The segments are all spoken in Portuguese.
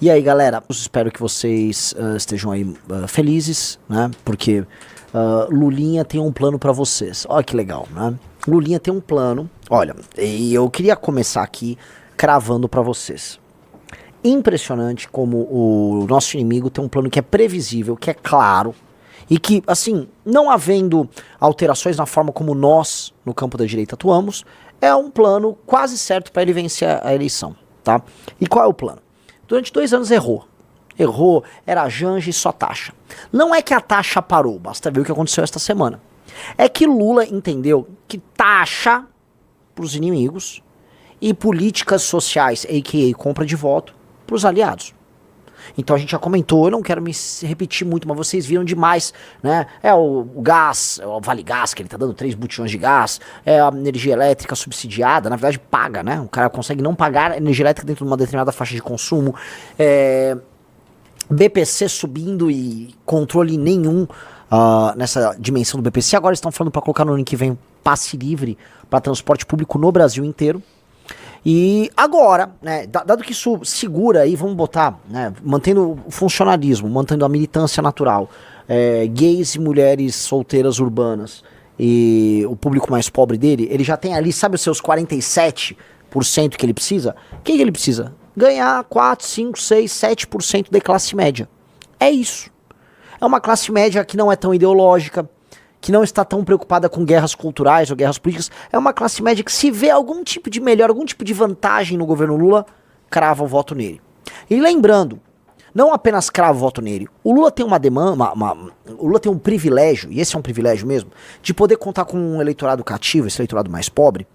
E aí, galera, eu espero que vocês estejam aí felizes, né? Porque Lulinha tem um plano pra vocês. Olha que legal, né? Lulinha tem um plano. Olha, e eu queria começar aqui cravando pra vocês. Impressionante como o nosso inimigo tem um plano que é previsível, que é claro, e que, assim, não havendo alterações na forma como nós, no campo da direita, atuamos, é um plano quase certo para ele vencer a eleição, tá? E qual é o plano? Durante 2 anos errou. Errou, era Janja e só taxa. Não é que a taxa parou, basta ver o que aconteceu esta semana. É que Lula entendeu que taxa para os inimigos e políticas sociais, a.k.a. compra de voto, para os aliados. Então a gente já comentou, eu não quero me repetir muito, mas vocês viram demais, né? É o gás, é o Vale Gás, que ele tá dando 3 botijões de gás, é a energia elétrica subsidiada, na verdade paga, né? O cara consegue não pagar energia elétrica dentro de uma determinada faixa de consumo, BPC subindo e controle nenhum nessa dimensão do BPC. Agora estão falando para colocar no ano que vem passe livre para transporte público no Brasil inteiro. E agora, né, dado que isso segura aí, vamos botar, né, mantendo o funcionalismo, mantendo a militância natural, gays e mulheres solteiras urbanas e o público mais pobre dele, ele já tem ali, sabe os seus 47% que ele precisa? O que ele precisa? Ganhar 4, 5, 6, 7% da classe média. É isso. É uma classe média que não é tão ideológica, que não está tão preocupada com guerras culturais ou guerras políticas. É uma classe média que, se vê algum tipo de melhor, algum tipo de vantagem no governo Lula, crava o voto nele. E lembrando, não apenas crava o voto nele, o Lula tem uma demanda, o Lula tem um privilégio, e esse é um privilégio mesmo, de poder contar com um eleitorado cativo, esse eleitorado mais pobre,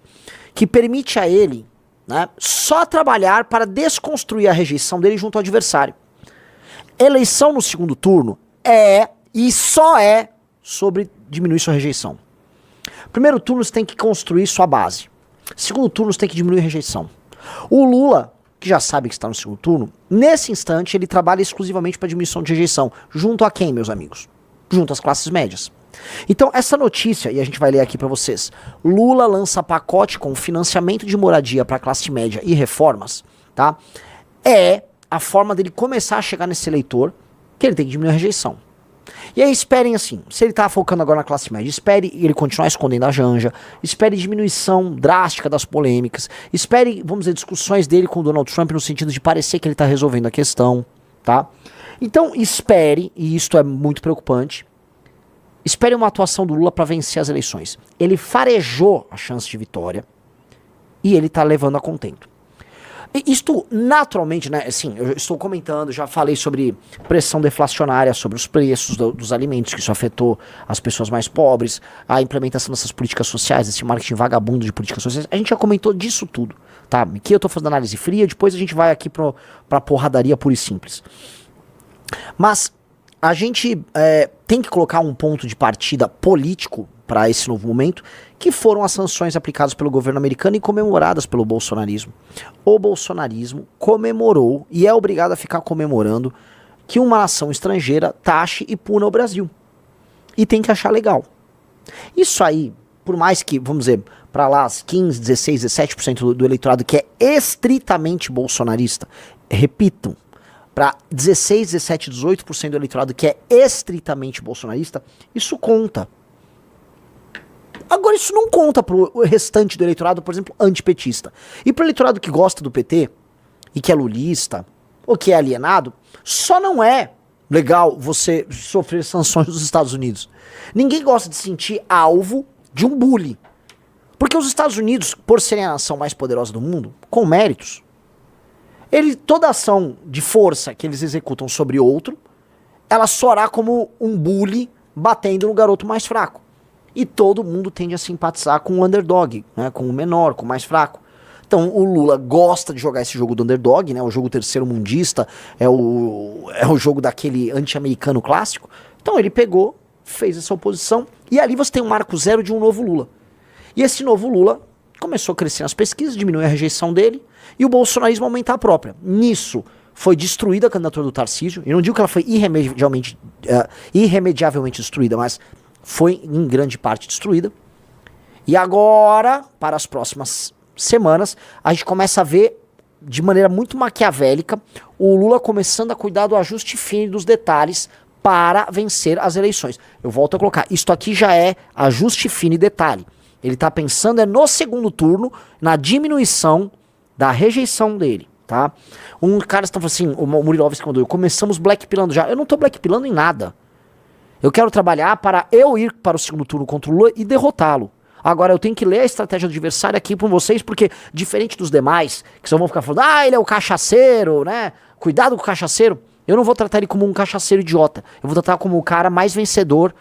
que permite a ele, né, só trabalhar para desconstruir a rejeição dele junto ao adversário. Eleição no segundo turno e só é sobre diminuir sua rejeição. Primeiro turno você tem que construir sua base. Segundo turno você tem que diminuir a rejeição. O Lula, que já sabe que está no segundo turno, nesse instante ele trabalha exclusivamente para diminuição de rejeição. Junto a quem, meus amigos? Junto às classes médias. Então essa notícia, e a gente vai ler aqui para vocês, Lula lança pacote com financiamento de moradia para a classe média e reformas, tá? É a forma dele começar a chegar nesse eleitor que ele tem que diminuir a rejeição. E aí esperem assim, se ele tá focando agora na classe média, espere ele continuar escondendo a Janja, espere diminuição drástica das polêmicas, espere, vamos dizer, discussões dele com o Donald Trump no sentido de parecer que ele tá resolvendo a questão, tá? Então espere, e isto é muito preocupante, espere uma atuação do Lula para vencer as eleições. Ele farejou a chance de vitória e ele tá levando a contento. Isto naturalmente, né, assim, eu estou comentando, já falei sobre pressão deflacionária, sobre os preços dos alimentos, que isso afetou as pessoas mais pobres, a implementação dessas políticas sociais, esse marketing vagabundo de políticas sociais, a gente já comentou disso tudo, tá? Aqui eu tô fazendo análise fria, depois a gente vai aqui pra porradaria pura e simples. Mas a gente tem que colocar um ponto de partida político para esse novo momento, que foram as sanções aplicadas pelo governo americano e comemoradas pelo bolsonarismo. O bolsonarismo comemorou e é obrigado a ficar comemorando que uma nação estrangeira taxe e puna o Brasil. E tem que achar legal. Isso aí, por mais que, vamos dizer, para lá as 15, 16, 17% do eleitorado que é estritamente bolsonarista, repitam, para 16, 17, 18% do eleitorado que é estritamente bolsonarista, isso conta. Agora isso não conta pro restante do eleitorado, por exemplo, antipetista. E pro eleitorado que gosta do PT, e que é lulista, ou que é alienado, só não é legal você sofrer sanções dos Estados Unidos. Ninguém gosta de se sentir alvo de um bullying. Porque os Estados Unidos, por serem a nação mais poderosa do mundo, com méritos, toda ação de força que eles executam sobre outro, ela soará como um bully batendo no garoto mais fraco. E todo mundo tende a simpatizar com o underdog, né, com o menor, com o mais fraco. Então o Lula gosta de jogar esse jogo do underdog, né, o jogo terceiro-mundista, é o jogo daquele anti-americano clássico. Então ele pegou, fez essa oposição, e ali você tem um marco zero de um novo Lula. E esse novo Lula começou a crescer nas pesquisas, diminuir a rejeição dele, e o bolsonarismo aumentar a própria. Nisso foi destruída a candidatura do Tarcísio. Eu não digo que ela foi irremediavelmente destruída, mas foi em grande parte destruída. E agora, para as próximas semanas, a gente começa a ver de maneira muito maquiavélica, o Lula começando a cuidar do ajuste fino dos detalhes para vencer as eleições. Eu volto a colocar, isto aqui já é ajuste fino e detalhe. Ele tá pensando no segundo turno, na diminuição da rejeição dele, tá? Um cara está falando assim, o Murilovski mandou, começamos blackpilando já. Eu não tô blackpilando em nada. Eu quero trabalhar para eu ir para o segundo turno contra o Lula e derrotá-lo. Agora eu tenho que ler a estratégia do adversário aqui com vocês, porque diferente dos demais, que só vão ficar falando, ele é o cachaceiro, né? Cuidado com o cachaceiro. Eu não vou tratar ele como um cachaceiro idiota. Eu vou tratar como o cara mais vencedor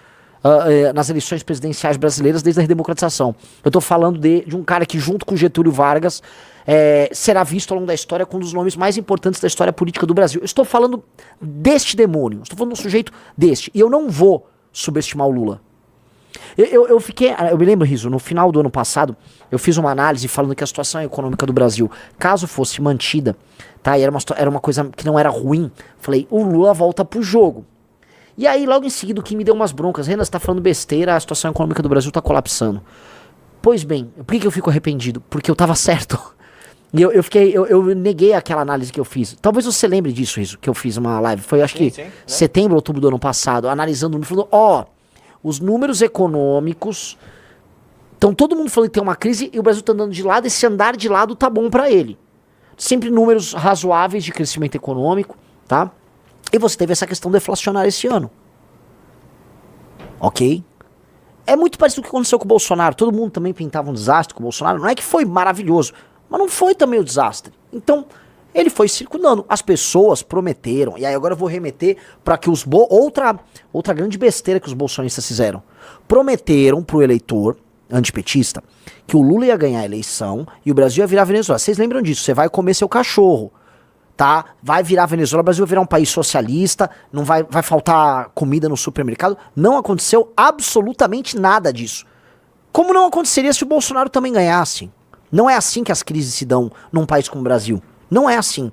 nas eleições presidenciais brasileiras desde a redemocratização. Eu tô falando de um cara que, junto com Getúlio Vargas, será visto ao longo da história como um dos nomes mais importantes da história política do Brasil. Eu estou falando deste demônio. Estou falando de um sujeito deste. E eu não vou subestimar o Lula. Eu me lembro, Riso, no final do ano passado, eu fiz uma análise falando que a situação econômica do Brasil, caso fosse mantida, tá, e era uma coisa que não era ruim, falei, o Lula volta pro jogo. E aí, logo em seguida, o que me deu umas broncas, Renan, você tá falando besteira, a situação econômica do Brasil tá colapsando. Pois bem, por que eu fico arrependido? Porque eu tava certo. E eu neguei aquela análise que eu fiz. Talvez você lembre disso, Riso, que eu fiz uma live, foi acho que setembro, outubro do ano passado, analisando, falando, os números econômicos, então todo mundo falando que tem uma crise e o Brasil tá andando de lado, esse andar de lado tá bom pra ele. Sempre números razoáveis de crescimento econômico, tá? E você teve essa questão deflacionária esse ano. Ok? É muito parecido com o que aconteceu com o Bolsonaro. Todo mundo também pintava um desastre com o Bolsonaro. Não é que foi maravilhoso, mas não foi também o desastre. Então, ele foi circulando. As pessoas prometeram. E aí agora eu vou remeter para que outra grande besteira que os bolsonistas fizeram. Prometeram pro eleitor antipetista que o Lula ia ganhar a eleição e o Brasil ia virar Venezuela. Vocês lembram disso? Você vai comer seu cachorro, tá? Vai virar Venezuela, o Brasil vai virar um país socialista, não vai faltar comida no supermercado. Não aconteceu absolutamente nada disso. Como não aconteceria se o Bolsonaro também ganhasse? Não é assim que as crises se dão num país como o Brasil. Não é assim.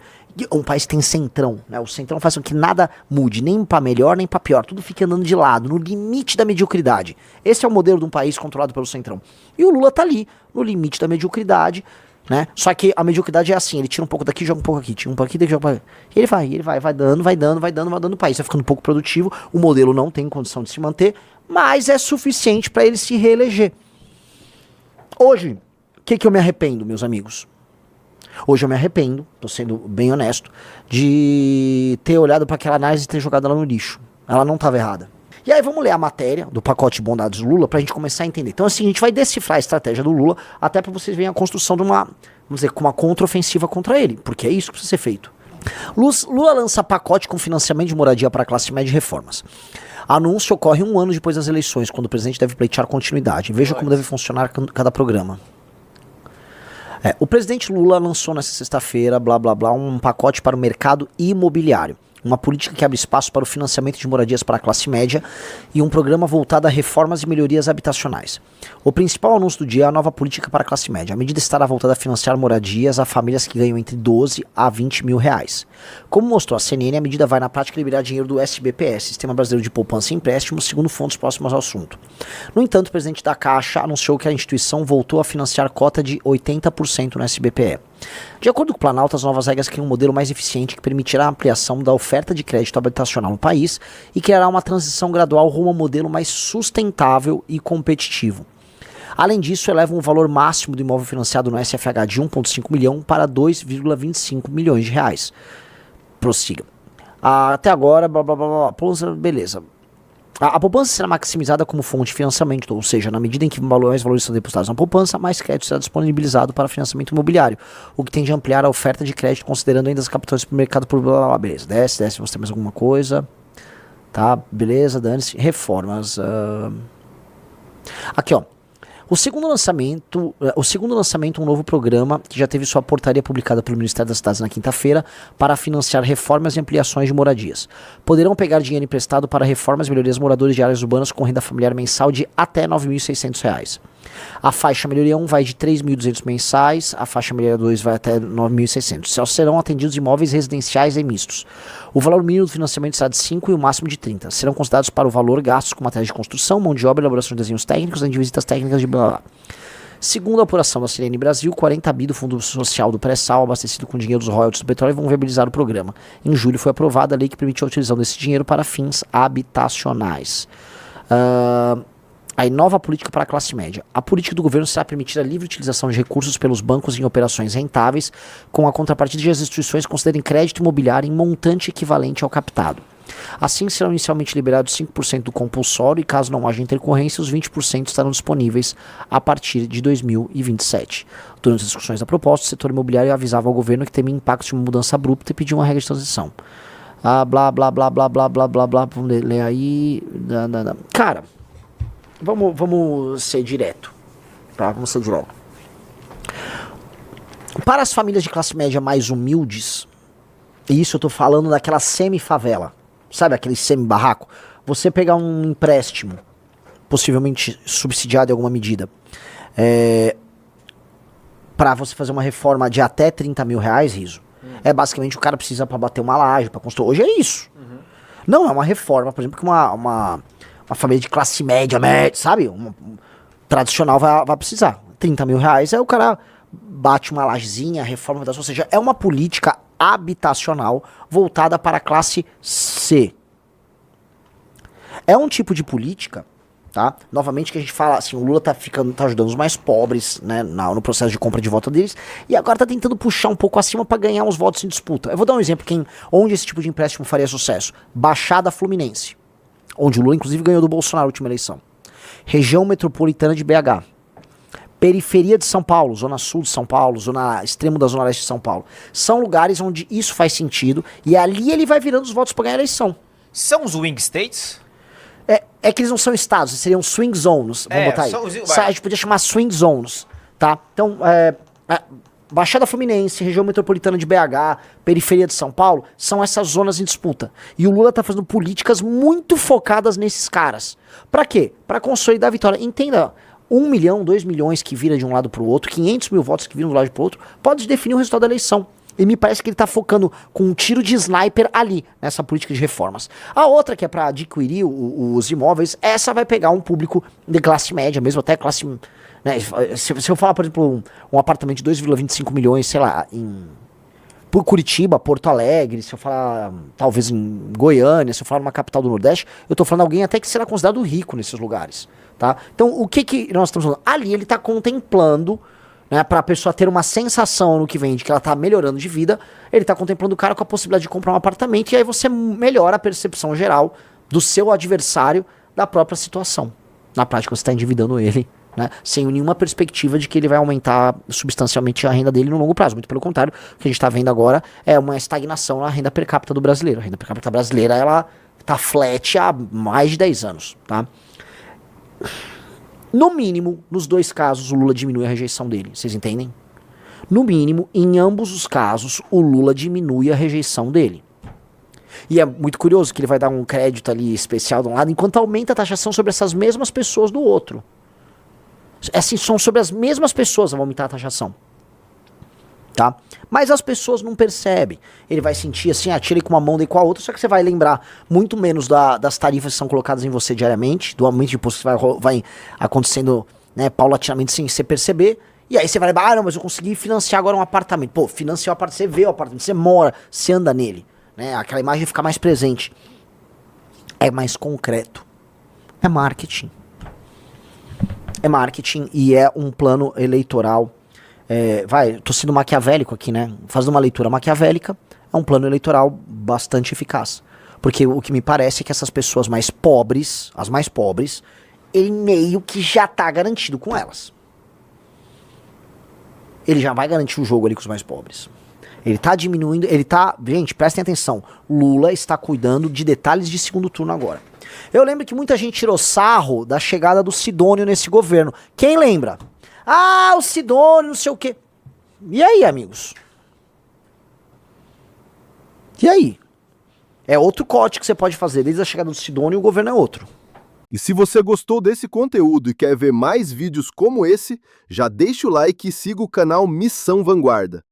Um país tem centrão, né? O centrão faz com que nada mude, nem pra melhor, nem pra pior. Tudo fica andando de lado, no limite da mediocridade. Esse é o modelo de um país controlado pelo centrão. E o Lula tá ali, no limite da mediocridade, né? Só que a mediocridade é assim, ele tira um pouco daqui, joga um pouco aqui, tira um pouco aqui, joga um pouco aqui. E ele vai dando o país. Vai ficando um pouco produtivo, o modelo não tem condição de se manter, mas é suficiente pra ele se reeleger. Hoje, o que eu me arrependo, meus amigos? Hoje eu me arrependo, tô sendo bem honesto, de ter olhado para aquela análise e ter jogado ela no lixo. Ela não estava errada. E aí vamos ler a matéria do pacote de bondades do Lula pra gente começar a entender. Então assim, a gente vai decifrar a estratégia do Lula até para vocês verem a construção de uma, vamos dizer, com uma contraofensiva contra ele, porque é isso que precisa ser feito. Lula lança pacote com financiamento de moradia para a classe média e reformas. Anúncio ocorre um ano depois das eleições, quando o presidente deve pleitear continuidade. Veja como deve funcionar cada programa. O presidente Lula lançou nessa sexta-feira, um pacote para o mercado imobiliário. Uma política que abre espaço para o financiamento de moradias para a classe média e um programa voltado a reformas e melhorias habitacionais. O principal anúncio do dia é a nova política para a classe média. A medida estará voltada a financiar moradias a famílias que ganham entre 12 a 20 mil reais. Como mostrou a CNN, a medida vai na prática liberar dinheiro do SBPS, Sistema Brasileiro de Poupança e Empréstimos, segundo fontes próximas ao assunto. No entanto, o presidente da Caixa anunciou que a instituição voltou a financiar cota de 80% no SBPE. De acordo com o Planalto, as novas regras criam um modelo mais eficiente que permitirá a ampliação da oferta de crédito habitacional no país e criará uma transição gradual rumo a um modelo mais sustentável e competitivo. Além disso, eleva o valor máximo do imóvel financiado no SFH de 1,5 milhão para 2,25 milhões de reais. Prossiga. Até agora, beleza. A poupança será maximizada como fonte de financiamento, ou seja, na medida em que mais valores são depositados na poupança, mais crédito será disponibilizado para financiamento imobiliário, o que tende a ampliar a oferta de crédito, considerando ainda as captações para o mercado por beleza. Desce, você tem mais alguma coisa? Tá, beleza, dane-se. Reformas. Aqui, ó. O segundo lançamento, um novo programa que já teve sua portaria publicada pelo Ministério das Cidades na quinta-feira para financiar reformas e ampliações de moradias. Poderão pegar dinheiro emprestado para reformas e melhorias moradores de áreas urbanas com renda familiar mensal de até R$ 9.600. A faixa melhoria 1 vai de R$ 3.200 mensais, a faixa melhoria 2 vai até R$ 9.600. Só serão atendidos imóveis residenciais e mistos. O valor mínimo do financiamento será de 5 e o máximo de 30. Serão considerados para o valor gastos com materiais de construção, mão de obra, elaboração de desenhos técnicos, além de visitas técnicas de blá blá. Segundo a apuração da Sirene Brasil, 40 bi do Fundo Social do Pré-Sal, abastecido com dinheiro dos royalties do petróleo, vão viabilizar o programa. Em julho foi aprovada a lei que permitiu a utilização desse dinheiro para fins habitacionais. A nova política para a classe média. A política do governo será permitir a livre utilização de recursos pelos bancos em operações rentáveis, com a contrapartida de as instituições considerem crédito imobiliário em montante equivalente ao captado. Assim, serão inicialmente liberados 5% do compulsório e, caso não haja intercorrência, os 20% estarão disponíveis a partir de 2027. Durante as discussões da proposta, o setor imobiliário avisava ao governo que temia impactos de uma mudança abrupta e pediu uma regra de transição. Blá, blá, blá, blá, blá, blá, blá, blá. Vamos ler aí. Cara, vamos ser direto. Tá? Vamos ser direto. Para as famílias de classe média mais humildes, e isso eu tô falando daquela semi-favela, sabe aquele semi-barraco? Você pegar um empréstimo, possivelmente subsidiado em alguma medida, para você fazer uma reforma de até 30 mil reais, Riso, é basicamente o cara precisa para bater uma laje, para construir. Hoje é isso. Não é uma reforma, por exemplo, que uma família de classe média, sabe? Tradicional vai precisar. 30 mil reais, aí o cara bate uma lajezinha, reforma, ou seja, é uma política habitacional voltada para a classe C. É um tipo de política, tá? Novamente que a gente fala assim, o Lula tá ajudando os mais pobres, né, no processo de compra de voto deles, e agora tá tentando puxar um pouco acima para ganhar uns votos em disputa. Eu vou dar um exemplo onde esse tipo de empréstimo faria sucesso. Baixada Fluminense, onde o Lula inclusive ganhou do Bolsonaro na última eleição. Região metropolitana de BH. Periferia de São Paulo, zona sul de São Paulo, extremo da zona leste de São Paulo. São lugares onde isso faz sentido e ali ele vai virando os votos para ganhar a eleição. São os swing states? É que eles não são estados, seriam swing zones. Vamos botar aí. A gente podia chamar swing zones, tá? Então, Baixada Fluminense, região metropolitana de BH, periferia de São Paulo, são essas zonas em disputa. E o Lula tá fazendo políticas muito focadas nesses caras. Pra quê? Pra consolidar a vitória. Entenda, 1 milhão, 2 milhões que vira de um lado pro outro, 500 mil votos que viram de um lado pro outro, pode definir o resultado da eleição. E me parece que ele tá focando com um tiro de sniper ali, nessa política de reformas. A outra, que é pra adquirir os imóveis, essa vai pegar um público de classe média, mesmo até classe... Né, se eu falar, por exemplo, um apartamento de 2,25 milhões, sei lá, por Curitiba, Porto Alegre, se eu falar talvez em Goiânia, se eu falar numa capital do Nordeste, eu tô falando alguém até que será considerado rico nesses lugares, tá? Então, o que nós estamos falando? Ali ele tá contemplando, né, pra pessoa ter uma sensação no que vem de que ela tá melhorando de vida, ele tá contemplando o cara com a possibilidade de comprar um apartamento e aí você melhora a percepção geral do seu adversário da própria situação. Na prática, você tá endividando ele, né, sem nenhuma perspectiva de que ele vai aumentar substancialmente a renda dele no longo prazo. Muito pelo contrário, o que a gente está vendo agora é uma estagnação na renda per capita do brasileiro. A renda per capita brasileira, ela tá flat há mais de 10 anos, tá? No mínimo, nos dois casos, o Lula diminui a rejeição dele, vocês entendem? No mínimo, em ambos os casos, o Lula diminui a rejeição dele. E é muito curioso que ele vai dar um crédito ali especial de um lado, enquanto aumenta a taxação sobre essas mesmas pessoas do outro. Assim, são sobre as mesmas pessoas que vão aumentar a taxação. Tá? Mas as pessoas não percebem. Ele vai sentir assim, tira com uma mão e com a outra, só que você vai lembrar muito menos das tarifas que são colocadas em você diariamente, do aumento de imposto que vai acontecendo, né, paulatinamente sem você perceber. E aí você vai lembrar, não, mas eu consegui financiar agora um apartamento. Pô, financiar o apartamento, você vê o apartamento, você mora, você anda nele. Né? Aquela imagem fica mais presente. É mais concreto. É marketing. É marketing e é um plano eleitoral. Tô sendo maquiavélico aqui, né? Fazendo uma leitura maquiavélica, é um plano eleitoral bastante eficaz. Porque o que me parece é que essas pessoas mais pobres, as mais pobres, ele meio que já tá garantido com elas. Ele já vai garantir o jogo ali com os mais pobres. Ele tá diminuindo, gente, prestem atenção, Lula está cuidando de detalhes de segundo turno agora. Eu lembro que muita gente tirou sarro da chegada do Sidônio nesse governo. Quem lembra? Ah, o Sidônio, não sei o quê. E aí, amigos? E aí? É outro corte que você pode fazer. Desde a chegada do Sidônio, o governo é outro. E se você gostou desse conteúdo e quer ver mais vídeos como esse, já deixa o like e siga o canal Missão Vanguarda.